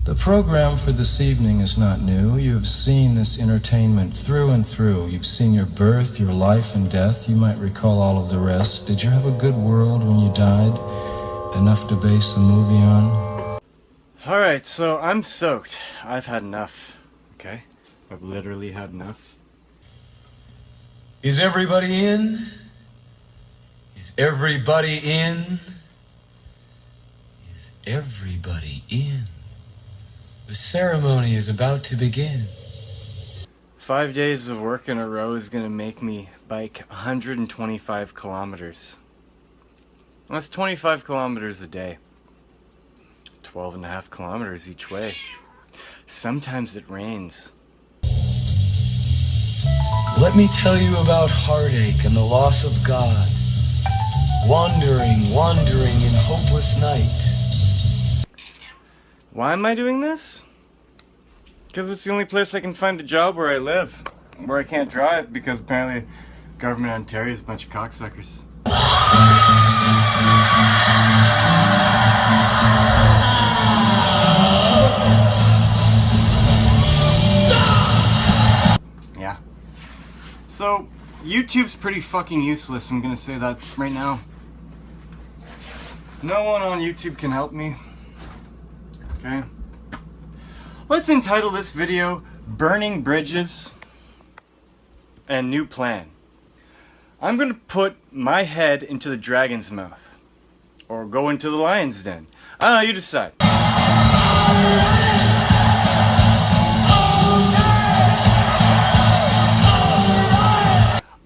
The program for this evening is not new. You have seen this entertainment through and through. You've seen your birth, your life and death. You might recall all of the rest. Did you have a good world when you died? Enough to base a movie on? Alright, so I'm soaked. I've had enough. Okay? I've literally had enough. Is everybody in? Is everybody in? Is everybody in? The ceremony is about to begin. 5 days of work in a row is gonna make me bike 125 kilometers. That's 25 kilometers a day. 12.5 kilometers each way. Sometimes it rains. Let me tell you about heartache and the loss of God. Wandering in hopeless night. Why am I doing this? Because it's the only place I can find a job where I live. Where I can't drive because apparently government of Ontario is a bunch of cocksuckers. Yeah. So, YouTube's pretty fucking useless, I'm gonna say that right now. No one on YouTube can help me. Okay. Let's entitle this video Burning Bridges and New Plan. I'm gonna put my head into the dragon's mouth. Or go into the lion's den. I don't know, you decide.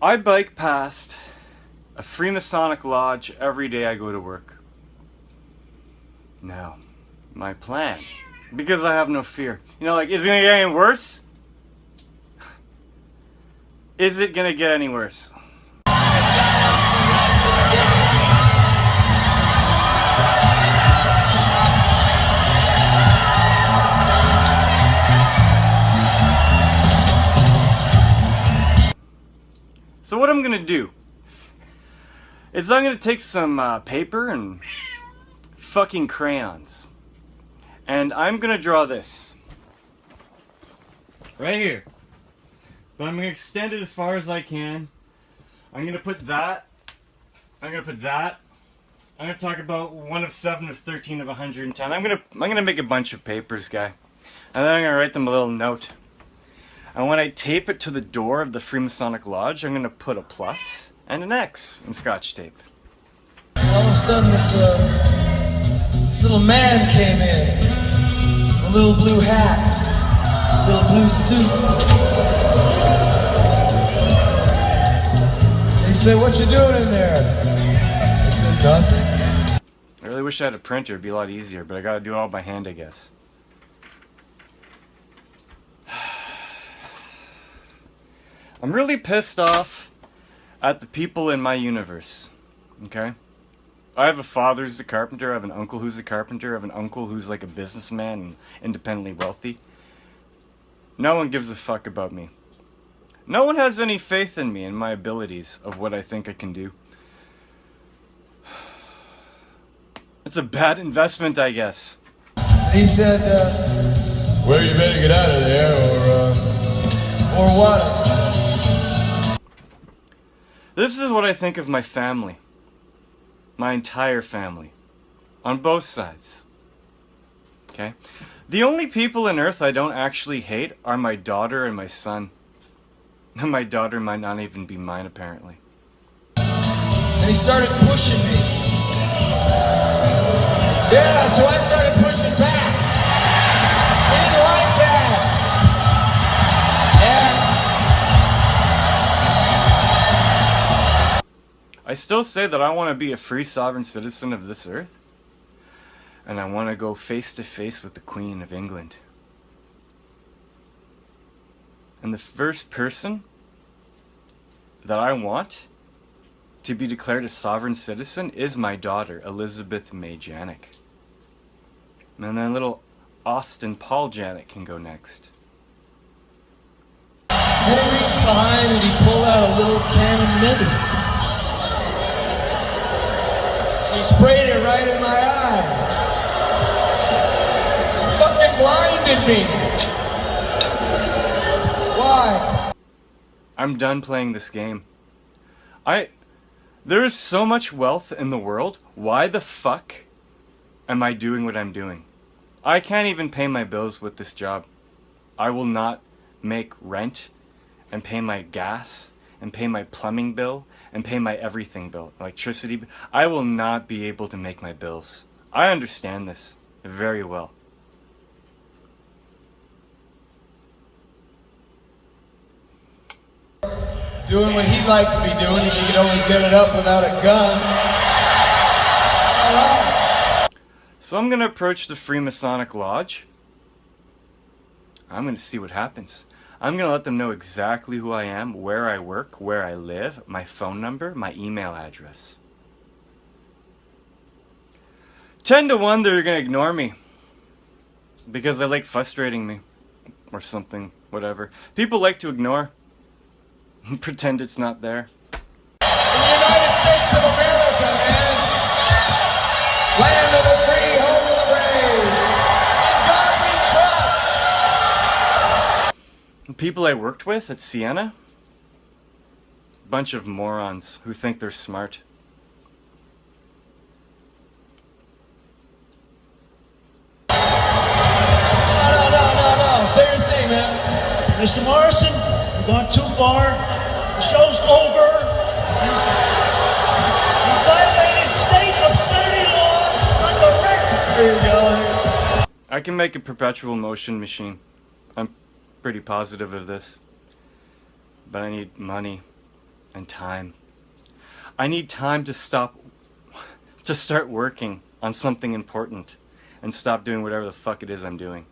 I bike past a Freemasonic lodge every day I go to work. Now, my plan, because I have no fear. You know, like, is it gonna get any worse? Is it gonna get any worse? So what I'm gonna do is I'm gonna take some paper and fucking crayons, and I'm gonna draw this right here, but I'm gonna extend it as far as I can. I'm gonna put that, I'm gonna put that, I'm gonna talk about 1 of 7 of 13 of 110. I'm gonna make a bunch of papers, guy, and then I'm gonna write them a little note. And when I tape it to the door of the Freemasonic Lodge, I'm going to put a plus and an X in Scotch tape. All of a sudden this little man came in. A little blue hat. A little blue suit. And he said, "What you doing in there?" I said, "Nothing." I really wish I had a printer. It'd be a lot easier, but I got to do it all by hand, I guess. I'm really pissed off at the people in my universe, okay? I have a father who's a carpenter, I have an uncle who's a carpenter, I have an uncle who's like a businessman and independently wealthy. No one gives a fuck about me. No one has any faith in me and my abilities of what I think I can do. It's a bad investment, I guess. He said, "Well, you better get out of there, or what?" I said. This is what I think of my family. My entire family. On both sides. Okay? The only people on earth I don't actually hate are my daughter and my son. And my daughter might not even be mine, apparently. And he started pushing me. Yeah, so I started pushing back. He didn't like that. I still say that I want to be a free sovereign citizen of this earth. And I want to go face to face with the Queen of England. And the first person that I want to be declared a sovereign citizen is my daughter, Elizabeth May Janik. And then little Austin Paul Janik can go next. Then he reached behind and he pulled out a little can of Millie's. He sprayed it right in my eyes. I'm fucking blind. abandoned me. Why? I'm done playing this game. There is so much wealth in the world. Why the fuck am I doing what I'm doing? I can't even pay my bills with this job. I will not make rent and pay my gas and pay my plumbing bill and pay my everything bill, electricity bill. I will not be able to make my bills. I understand this very well. Doing what he'd like to be doing if he could only get it up without a gun. So I'm gonna approach the Freemasonic Lodge. I'm gonna see what happens. I'm gonna let them know exactly who I am, where I work, where I live, my phone number, my email address. 10 to 1 they're gonna ignore me. Because they like frustrating me. Or something, whatever. People like to ignore. Pretend it's not there. In the United States of America, man. Land of the free, home of the brave. In God we trust. People I worked with at Sienna? Bunch of morons who think they're smart. No. Say your thing, man. Mr. Morrison, you've gone too far. The show's over. You violated state obscenity laws on the record. There you go. I can make a perpetual motion machine. I'm pretty positive of this. But I need money and time. I need time to start working on something important and stop doing whatever the fuck it is I'm doing.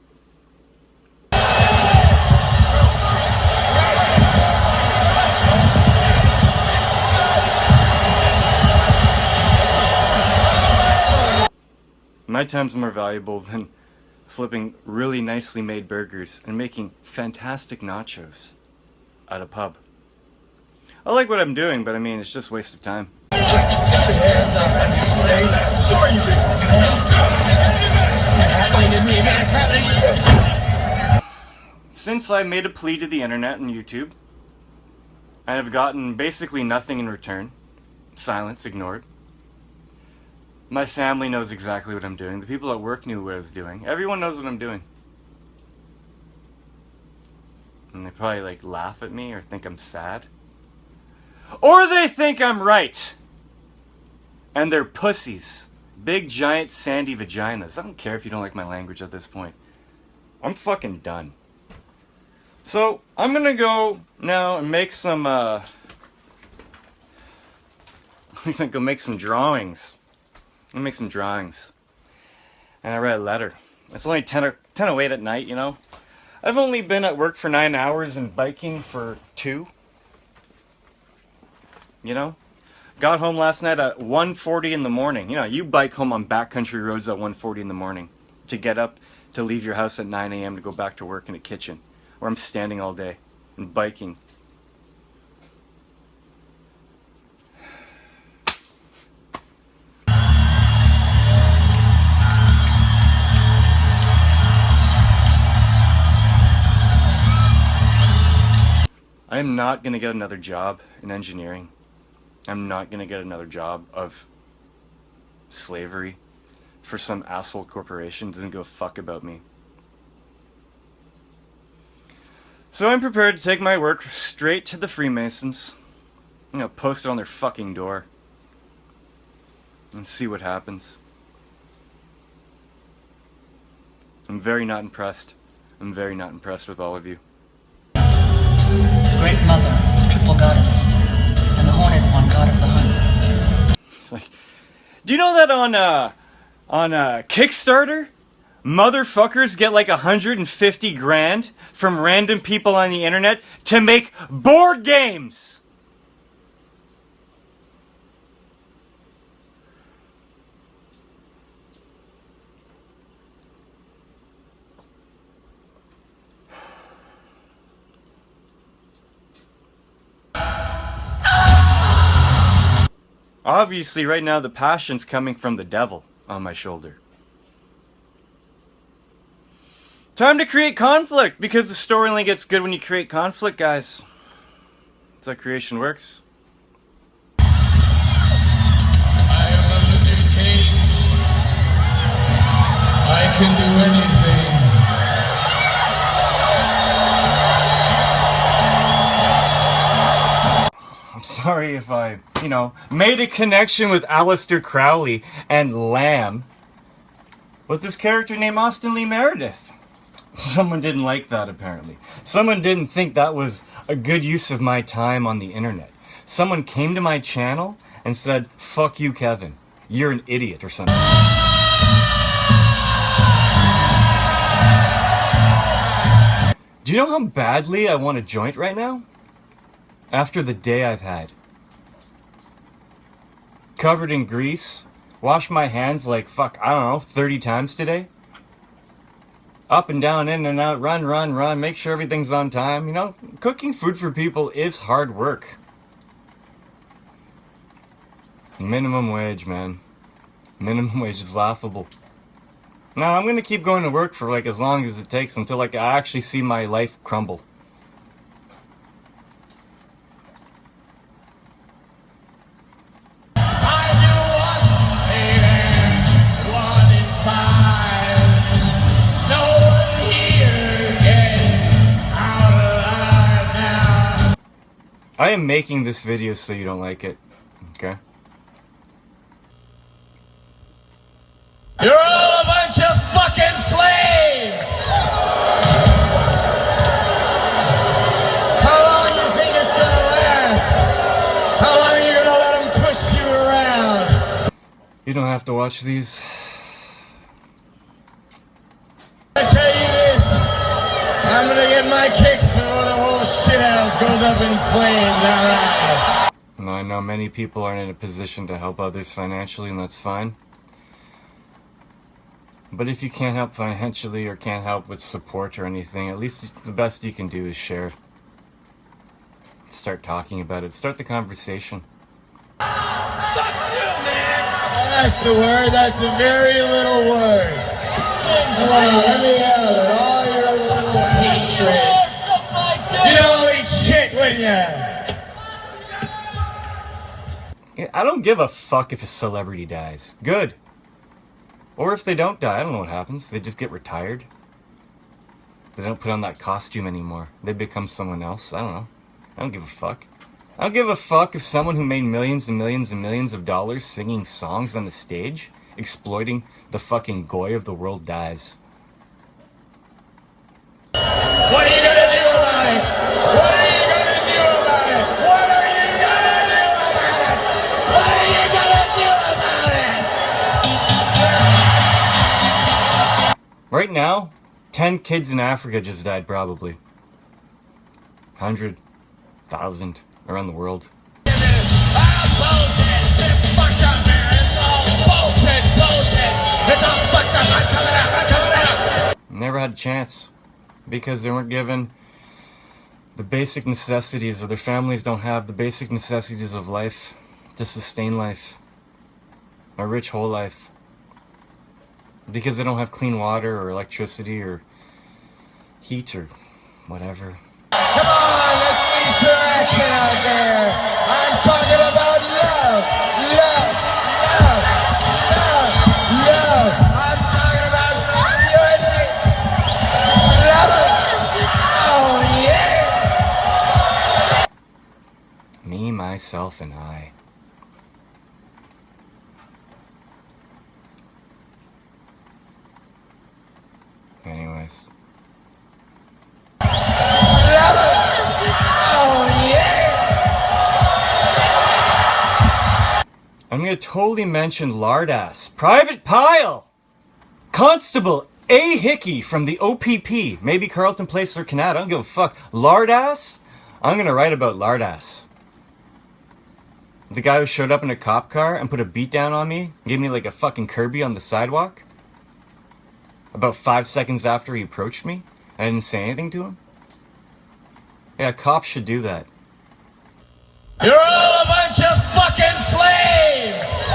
My time's more valuable than flipping really nicely made burgers and making fantastic nachos at a pub. I like what I'm doing, but I mean, it's just a waste of time. Since I made a plea to the internet and YouTube, I have gotten basically nothing in return. Silence, ignored. My family knows exactly what I'm doing. The people at work knew what I was doing. Everyone knows what I'm doing. And they probably like laugh at me or think I'm sad. Or they think I'm right. And they're pussies. Big, giant, sandy vaginas. I don't care if you don't like my language at this point. I'm fucking done. So, I'm gonna go now and make some, I'm gonna go make some drawings. I'm gonna make some drawings. And I write a letter. It's only 10:08 at night, you know? I've only been at work for 9 hours and biking for 2. You know? Got home last night at 1:40 in the morning. You know, you bike home on backcountry roads at 1:40 in the morning to get up, to leave your house at 9 a.m. to go back to work in a kitchen where I'm standing all day and biking. I am not going to get another job in engineering. I'm not going to get another job of slavery for some asshole corporation who doesn't give a fuck about me. So I'm prepared to take my work straight to the Freemasons. You know, post it on their fucking door. And see what happens. I'm very not impressed. I'm very not impressed with all of you. Great Mother, Triple Goddess, and the Horned One, God of the Hunt. Like, do you know that on Kickstarter, motherfuckers get like 150 grand from random people on the internet to make board games? Obviously, right now, the passion's coming from the devil on my shoulder. Time to create conflict, because the story only gets good when you create conflict, guys. That's how creation works. I am a living cage. I can do anything. I'm sorry if I, made a connection with Aleister Crowley and Lamb with this character named Austin Lee Meredith. Someone didn't like that, apparently. Someone didn't think that was a good use of my time on the internet. Someone came to my channel and said, "Fuck you, Kevin. You're an idiot," or something. Do you know how badly I want a joint right now? After the day I've had. Covered in grease. Washed my hands like, 30 times today. Up and down, in and out, run, make sure everything's on time. Cooking food for people is hard work. Minimum wage, man. Minimum wage is laughable. Now, I'm gonna keep going to work for as long as it takes until I actually see my life crumble. I am making this video so you don't like it, okay? You're all a bunch of fucking slaves! How long do you think it's gonna last? How long are you gonna let them push you around? You don't have to watch these. I tell you this, I'm gonna get my kicks before the whole shithouse goes up in flames, alright? Now, I know many people aren't in a position to help others financially, and that's fine. But if you can't help financially or can't help with support or anything, at least the best you can do is share. Start talking about it. Start the conversation. Fuck you, man! That's the word, that's a very little word. Come on, let me have it. All your little hatred. You don't eat shit, wouldn't ya? I don't give a fuck if a celebrity dies. Good. Or if they don't die, I don't know what happens. They just get retired. They don't put on that costume anymore. They become someone else. I don't know. I don't give a fuck. I don't give a fuck if someone who made millions and millions and millions of dollars singing songs on the stage, exploiting the fucking goy of the world, dies. What are you gonna do about it? What are you gonna do about it? What are you gonna do about it? What are you gonna do about it? Right now, 10 kids in Africa just died, probably. 100,000 around the world. Bullshit! It's fucked up, man! It's all bullshit! It's all fucked up! I'm coming out! Never had a chance. Because they weren't given the basic necessities, or their families don't have the basic necessities of life to sustain life. A rich whole life. Because they don't have clean water or electricity or heat or whatever. Come on, let's see some action out there. I'm talking about love. I'm talking about you and me. Love. Oh, yeah. Me, myself, and I. Anyways. I'm gonna totally mention Lardass. Private Pile! Constable A. Hickey from the OPP. Maybe Carlton Place or Canada. I don't give a fuck. Lardass? I'm gonna write about Lardass. The guy who showed up in a cop car and put a beat down on me. Gave me like a fucking Kirby on the sidewalk. About 5 seconds after he approached me. I didn't say anything to him. Yeah, cops should do that. You're all a bunch of fucking slaves!